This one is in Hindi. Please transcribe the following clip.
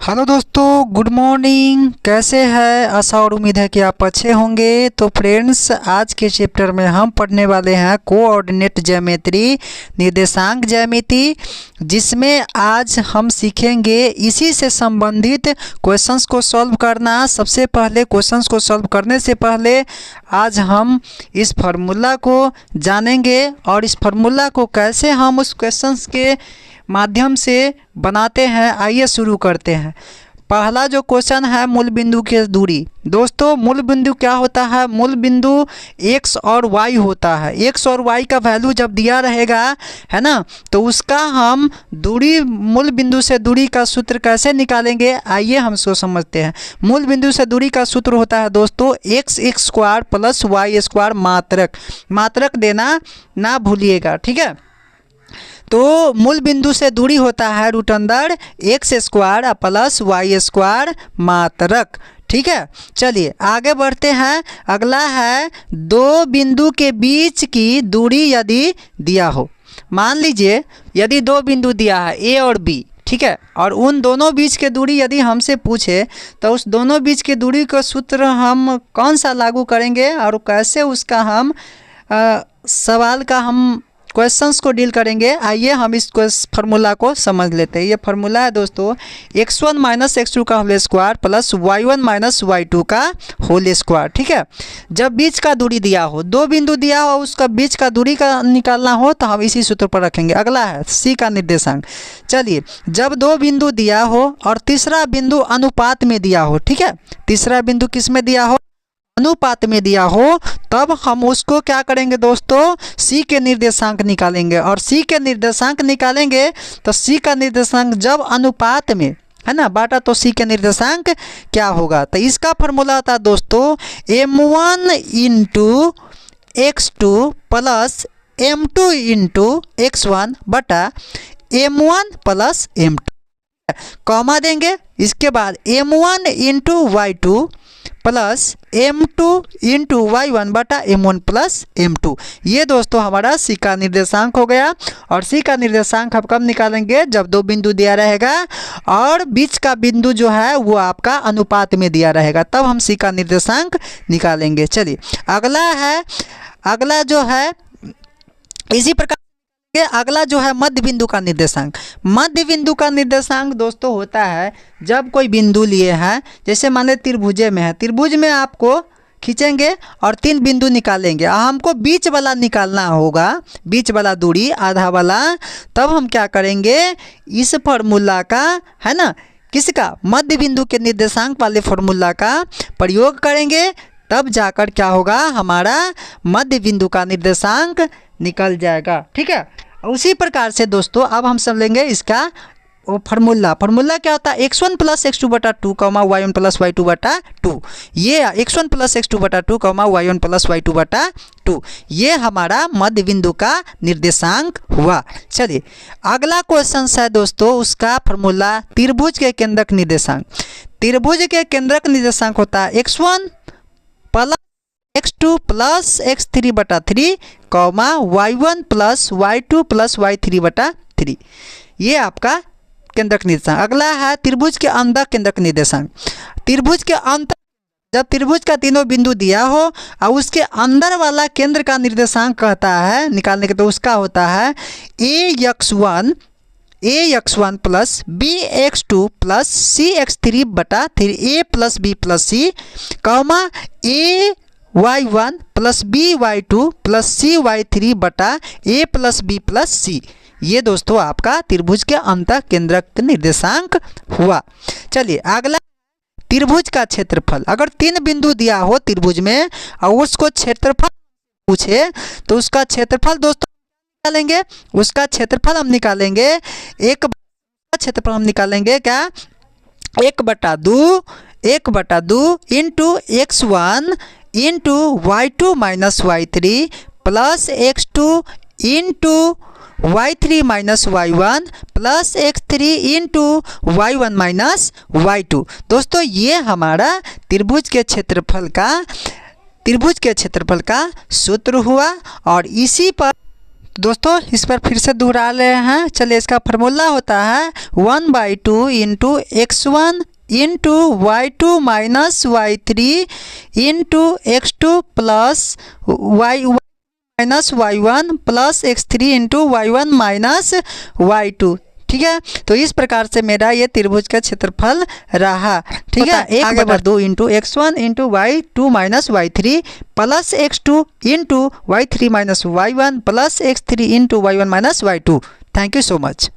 हेलो दोस्तों, गुड मॉर्निंग। कैसे हैं? आशा और उम्मीद है कि आप अच्छे होंगे। तो फ्रेंड्स, आज के चैप्टर में हम पढ़ने वाले हैं कोऑर्डिनेट ज्योमेट्री, निर्देशांक ज्यामिति, जिसमें आज हम सीखेंगे इसी से संबंधित क्वेश्चंस को सॉल्व करना। सबसे पहले क्वेश्चंस को सॉल्व करने से पहले आज हम इस फार्मूला को जानेंगे और इस फार्मूला को कैसे हम उस क्वेश्चंस के माध्यम से बनाते हैं। आइए शुरू करते हैं। पहला जो क्वेश्चन है, मूल बिंदु की दूरी। दोस्तों, मूल बिंदु क्या होता है? मूल बिंदु x और y होता है। x और y का वैल्यू जब दिया रहेगा, है ना, तो उसका हम दूरी, मूल बिंदु से दूरी का सूत्र कैसे निकालेंगे, आइए हम इसको समझते हैं। मूल बिंदु से दूरी का सूत्र होता है दोस्तों x square plus y square. मात्रक देना ना भूलिएगा, ठीक है। तो मूल बिंदु से दूरी होता है रूट अंदर x square plus y square मात्रक, ठीक है। चलिए आगे बढ़ते हैं। अगला है दो बिंदु के बीच की दूरी यदि दिया हो। मान लीजिए यदि दो बिंदु दिया है ए और बी, ठीक है, और उन दोनों बीच के दूरी यदि हमसे पूछे तो उस दोनों बीच की दूरी का सूत्र हम कौन सा लागू करेंगे और कैसे उसका हम सवाल का हम क्वेश्चंस को डील करेंगे। आइए हम इस फार्मूला को समझ लेते हैं। ये फार्मूला है दोस्तों x1 माइनस x2 का whole square plus y1 minus y2 का होल स्क्वायर, ठीक है। जब बीच का दूरी दिया हो, दो बिंदु दिया हो, उसका बीच का दूरी का निकालना हो तो हम इसी सूत्र पर रखेंगे। अगला है c का निर्देशांक। चलिए, जब दो बिंदु दिया हो और तीसरा बिंदु अनुपात में दिया हो, ठीक है, तीसरा बिंदु किस में दिया हो? अनुपात में दिया हो, तब हम उसको क्या करेंगे दोस्तों? सी के निर्देशांक निकालेंगे। और सी के निर्देशांक निकालेंगे तो सी का निर्देशांक जब अनुपात में है ना बाटा, तो सी के निर्देशांक क्या होगा? तो इसका फॉर्मूला होता है दोस्तों m1 into x2 plus m2 into x1 बटा m1 प्लस m2, कॉमा देंगे। इसके बाद m1 into y2 plus m2 into y1 बटा m1 प्लस m2। ये दोस्तों हमारा सी का निर्देशांक हो गया। और सी का निर्देशांक हम कब निकालेंगे? जब दो बिंदु दिया रहेगा और बीच का बिंदु जो है वो आपका अनुपात में दिया रहेगा, तब हम सी का निर्देशांक निकालेंगे। चलिए अगला जो है इसी प्रकार अगला जो है मध्य बिंदु का निर्देशांक। मध्य बिंदु का निर्देशांक दोस्तों होता है जब कोई बिंदु लिए हैं, जैसे मान लें त्रिभुज में है, त्रिभुज में आपको खींचेंगे और तीन बिंदु निकालेंगे, हमको बीच वाला निकालना होगा, बीच वाला दूरी आधा वाला। तब हम क्या करेंगे? इस फार्मूला का, है ना, किसका? मध्य बिंदु के निर्देशांक वाले फार्मूला का प्रयोग करेंगे। तब जाकर क्या होगा? हमारा मध्य बिंदु का निर्देशांक निकल जाएगा, ठीक है। उसी प्रकार से दोस्तों अब हम समझेंगे इसका वो फार्मूला क्या होता है? x1 प्लस x2 बटा 2 y1 प्लस y2 बटा 2। ये x1 प्लस x2 बटा 2 y1 प्लस y2 बटा 2, ये हमारा मध्य बिंदु का निर्देशांक हुआ। चलिए अगला क्वेश्चन है दोस्तों, उसका फार्मूला त्रिभुज के केंद्रक निर्देशांक। त्रिभुज के केंद्रक निर्देशांक होता है x1 plus x2 plus x3 बटा 3 y1 plus y2 plus y3 बटा 3। ये आपका केंद्रक निर्देशांक। अगला है त्रिभुज के अंदर केंद्रक निर्देशांक। त्रिभुज के अंदर जब त्रिभुज का तीनों बिंदु दिया हो और उसके अंदर वाला केंद्र का निर्देशांक कहता है निकालने के, तो उसका होता है ax1 plus bx2 plus cx3 बटा 3 a plus b plus c ay1 plus by2 plus cy3 बटा a plus b plus c। ये दोस्तों आपका त्रिभुज के अंतः केंद्रक निर्देशांक हुआ। चलिए अगला त्रिभुज का क्षेत्रफल। अगर तीन बिंदु दिया हो त्रिभुज में और उसको क्षेत्रफल पूछे तो उसका क्षेत्रफल दोस्तों निकालेंगे। उसका क्षेत्रफल हम निकालेंगे क्षेत्रफल हम निकालेंगे क्या? 1/2 into x1 into y2 minus y3 plus x2 into y3 minus y1 plus x3 into y1 minus y2। दोस्तों ये हमारा त्रिभुज के क्षेत्रफल का सूत्र हुआ। और इसी पर दोस्तों इस पर फिर से दोहरा रहे हैं। चलिए, इसका फार्मूला होता है 1/2 into x1 into y2 minus y3 into x2 plus y minus y1 plus x3 into y1 minus y2। ठीक है, तो इस प्रकार से मेरा ये त्रिभुज का क्षेत्रफल रहा। ठीक है, 1/2 into x1 into y2 minus y3 plus x2 into y3 minus y1 plus x3 into y1 minus y2। Thank you so much.